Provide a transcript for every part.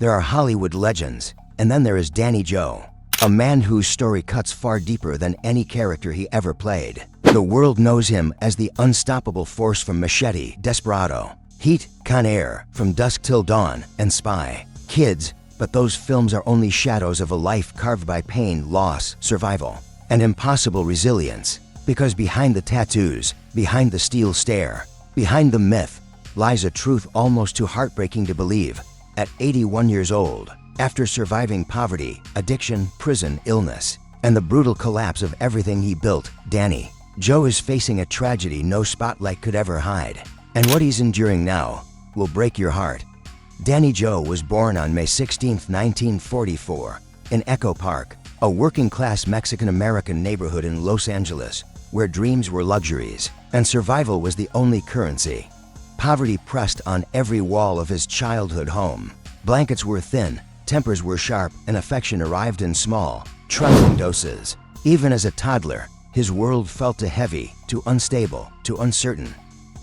There are Hollywood legends, and then there is Danny Trejo, a man whose story cuts far deeper than any character he ever played. The world knows him as the unstoppable force from Machete, Desperado, Heat, Con Air, From Dusk Till Dawn, and Spy. Kids, but those films are only shadows of a life carved by pain, loss, survival, and impossible resilience. Because behind the tattoos, behind the steel stare, behind the myth, lies a truth almost too heartbreaking to believe. At 81 years old, after surviving poverty, addiction, prison, illness, and the brutal collapse of everything he built, Danny Trejo is facing a tragedy no spotlight could ever hide. And what he's enduring now will break your heart. Danny Trejo was born on May 16, 1944, in Echo Park, a working-class Mexican-American neighborhood in Los Angeles, where dreams were luxuries and survival was the only currency. Poverty pressed on every wall of his childhood home. Blankets were thin, tempers were sharp, and affection arrived in small, trembling doses. Even as a toddler, his world felt too heavy, too unstable, too uncertain.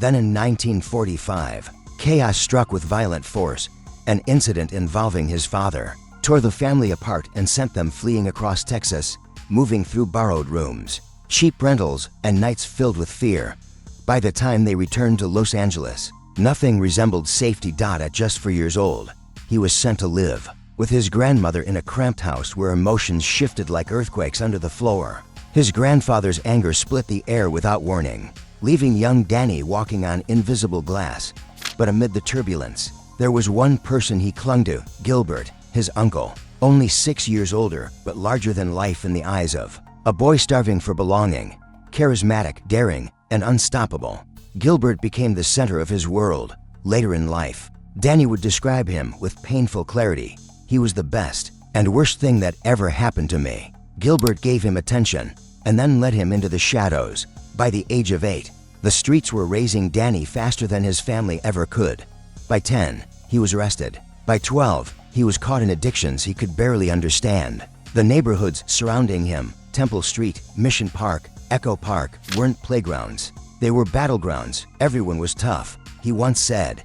Then in 1945, chaos struck with violent force. An incident involving his father tore the family apart and sent them fleeing across Texas, moving through borrowed rooms, cheap rentals, and nights filled with fear. By the time they returned to Los Angeles, nothing resembled safety. At just 4 years old, he was sent to live with his grandmother in a cramped house where emotions shifted like earthquakes under the floor. His grandfather's anger split the air without warning, leaving young Danny walking on invisible glass. But amid the turbulence, there was one person he clung to, Gilbert, his uncle, only 6 years older but larger than life in the eyes of a boy starving for belonging. Charismatic, daring, and unstoppable, Gilbert became the center of his world. Later in life, Danny would describe him with painful clarity. He was the best and worst thing that ever happened to me. Gilbert gave him attention and then led him into the shadows. By the age of 8, the streets were raising Danny faster than his family ever could. By 10, he was arrested. By 12, he was caught in addictions he could barely understand. The neighborhoods surrounding him, Temple Street, Mission Park, Echo Park, weren't playgrounds. They were battlegrounds. Everyone was tough, he once said.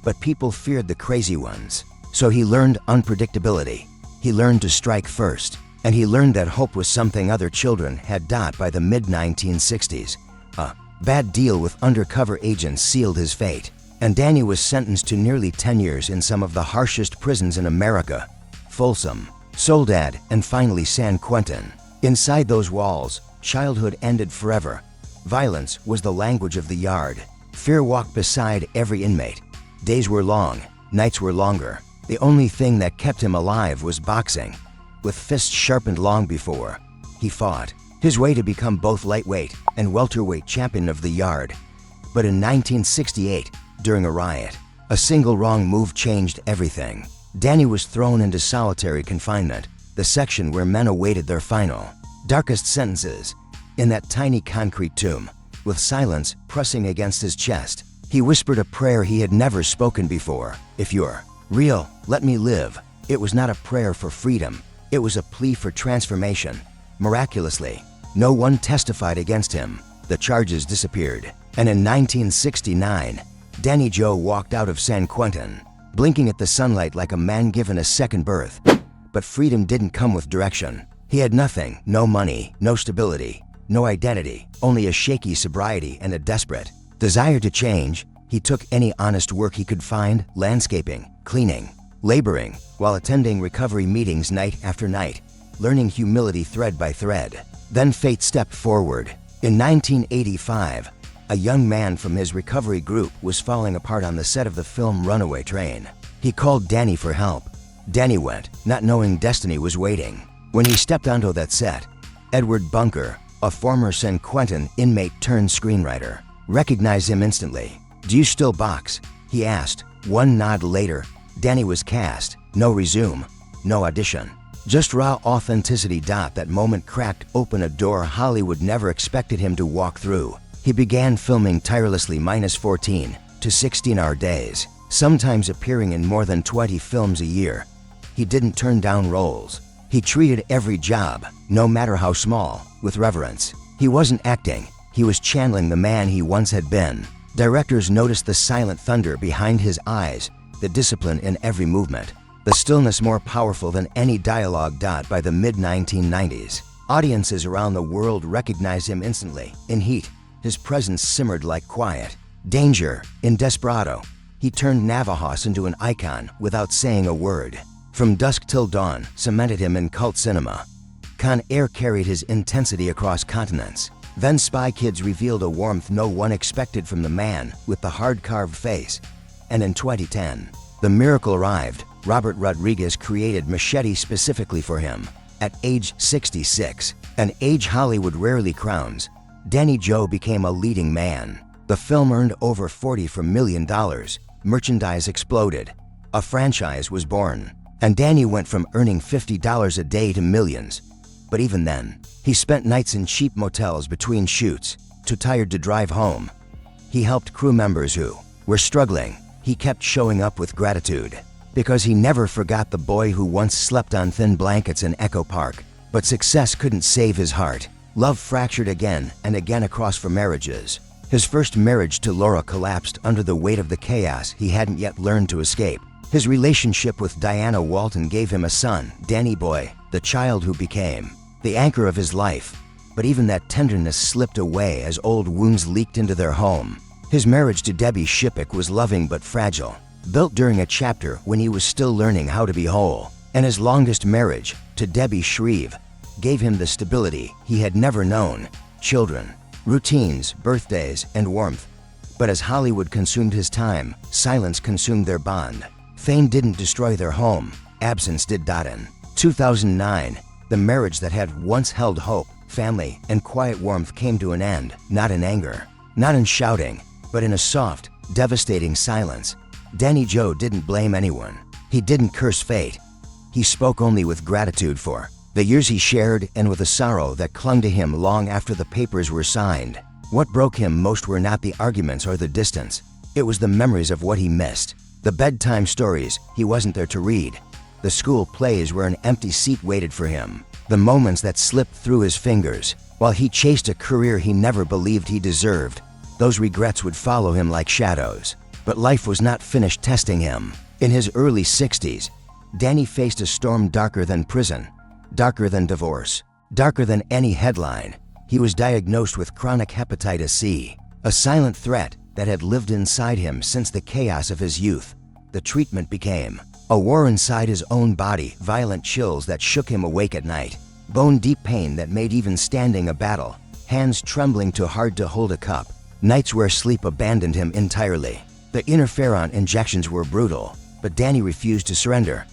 But people feared the crazy ones. So he learned unpredictability. He learned to strike first. And he learned that hope was something other children had. By the mid-1960s, a bad deal with undercover agents sealed his fate, and Danny was sentenced to nearly 10 years in some of the harshest prisons in America: Folsom, Soledad, and finally San Quentin. Inside those walls, childhood ended forever. Violence was the language of the yard. Fear walked beside every inmate. Days were long, nights were longer. The only thing that kept him alive was boxing. With fists sharpened long before, he fought his way to become both lightweight and welterweight champion of the yard. But in 1968, during a riot, a single wrong move changed everything. Danny was thrown into solitary confinement, the section where men awaited their final, darkest sentences. In that tiny concrete tomb, with silence pressing against his chest, he whispered a prayer he had never spoken before. "If you're real, let me live." It was not a prayer for freedom. It was a plea for transformation. Miraculously, no one testified against him. The charges disappeared. And in 1969, Danny Trejo walked out of San Quentin, blinking at the sunlight like a man given a second birth. But freedom didn't come with direction. He had nothing, no money, no stability, no identity, only a shaky sobriety and a desperate desire to change. He took any honest work he could find: landscaping, cleaning, laboring, while attending recovery meetings night after night, learning humility thread by thread. Then fate stepped forward. In 1985, a young man from his recovery group was falling apart on the set of the film Runaway Train. He called Danny for help. Danny went, not knowing destiny was waiting. When he stepped onto that set, Edward Bunker, a former San Quentin inmate turned screenwriter, recognized him instantly. "Do you still box?" he asked. One nod later, Danny was cast. No resume, no audition, just raw authenticity. That moment cracked open a door Hollywood never expected him to walk through. He began filming tirelessly, -14 to 16-hour days, sometimes appearing in more than 20 films a year. He didn't turn down roles. He treated every job, no matter how small, with reverence. He wasn't acting, he was channeling the man he once had been. Directors noticed the silent thunder behind his eyes, the discipline in every movement. the stillness more powerful than any dialogue. By the mid-1990s, audiences around the world recognized him instantly. In Heat, his presence simmered like quiet danger. In Desperado, he turned Navajas into an icon without saying a word. From Dusk Till Dawn cemented him in cult cinema. Con Air carried his intensity across continents. Then Spy Kids revealed a warmth no one expected from the man with the hard-carved face. And in 2010, the miracle arrived. Robert Rodriguez created Machete specifically for him. At age 66, an age Hollywood rarely crowns, Danny Trejo became a leading man. The film earned over $44 million. Merchandise exploded. A franchise was born. And Danny went from earning $50 a day to millions. But even then, he spent nights in cheap motels between shoots, too tired to drive home. He helped crew members who were struggling. He kept showing up with gratitude, because he never forgot the boy who once slept on thin blankets in Echo Park. But success couldn't save his heart. Love fractured again and again across for marriages. His first marriage to Laura collapsed under the weight of the chaos he hadn't yet learned to escape. His relationship with Diana Walton gave him a son, Danny Boy, the child who became the anchor of his life. But even that tenderness slipped away as old wounds leaked into their home. His marriage to Debbie Shippick was loving but fragile, built during a chapter when he was still learning how to be whole. And his longest marriage, to Debbie Shreve, gave him the stability he had never known: children, routines, birthdays, and warmth. But as Hollywood consumed his time, silence consumed their bond. Fame didn't destroy their home, absence did. In 2009, the marriage that had once held hope, family, and quiet warmth came to an end, not in anger, not in shouting, but in a soft, devastating silence. Danny Trejo didn't blame anyone. He didn't curse fate. He spoke only with gratitude for the years he shared and with a sorrow that clung to him long after the papers were signed. What broke him most were not the arguments or the distance. It was the memories of what he missed. The bedtime stories he wasn't there to read. The school plays where an empty seat waited for him. The moments that slipped through his fingers while he chased a career he never believed he deserved. Those regrets would follow him like shadows. But life was not finished testing him. In his early 60s, Danny faced a storm darker than prison, darker than divorce, darker than any headline. He was diagnosed with chronic hepatitis C, a silent threat that had lived inside him since the chaos of his youth. The treatment became a war inside his own body, violent chills that shook him awake at night, bone-deep pain that made even standing a battle, hands trembling too hard to hold a cup, nights where sleep abandoned him entirely. The interferon injections were brutal, but Danny refused to surrender.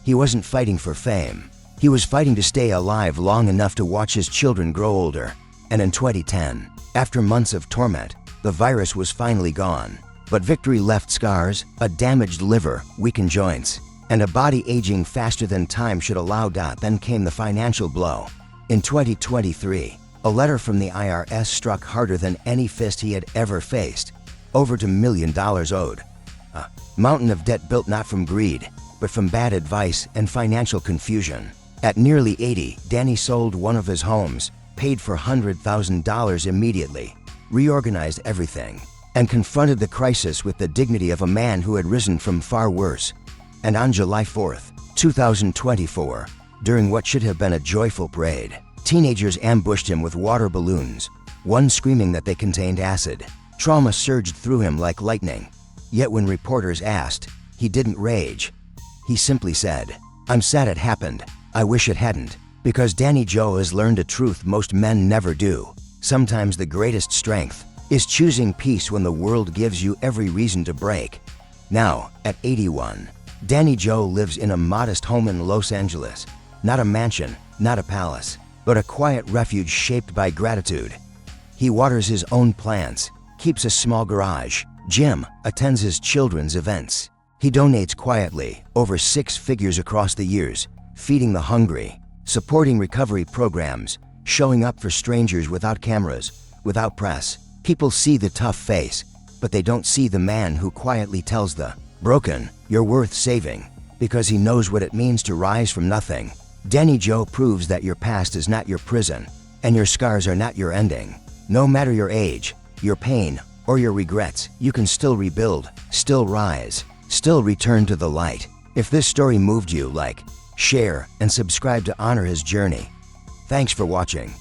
He wasn't fighting for fame. He was fighting to stay alive long enough to watch his children grow older. And in 2010, after months of torment, the virus was finally gone. But victory left scars, a damaged liver, weakened joints, and a body aging faster than time should allow. Then came the financial blow. In 2023, a letter from the IRS struck harder than any fist he had ever faced. Over $2 million owed. A mountain of debt built not from greed, but from bad advice and financial confusion. At nearly 80, Danny sold one of his homes, paid for $100,000 immediately, reorganized everything, and confronted the crisis with the dignity of a man who had risen from far worse. And on July 4th, 2024, during what should have been a joyful parade, teenagers ambushed him with water balloons, one screaming that they contained acid. Trauma surged through him like lightning. Yet when reporters asked, he didn't rage. He simply said, "I'm sad it happened. I wish it hadn't." Because Danny Trejo has learned a truth most men never do. Sometimes the greatest strength is choosing peace when the world gives you every reason to break. Now, at 81, Danny Trejo lives in a modest home in Los Angeles. Not a mansion, not a palace, but a quiet refuge shaped by gratitude. He waters his own plants, keeps a small garage, gym, attends his children's events. He donates quietly, over 6 figures across the years, feeding the hungry, supporting recovery programs, showing up for strangers without cameras, without press. People see the tough face, but they don't see the man who quietly tells the broken, "You're worth saving," because he knows what it means to rise from nothing. Danny Trejo proves that your past is not your prison, and your scars are not your ending. No matter your age, your pain, or your regrets, you can still rebuild, still rise, still return to the light. If this story moved you, like, share, and subscribe to honor his journey. Thanks for watching.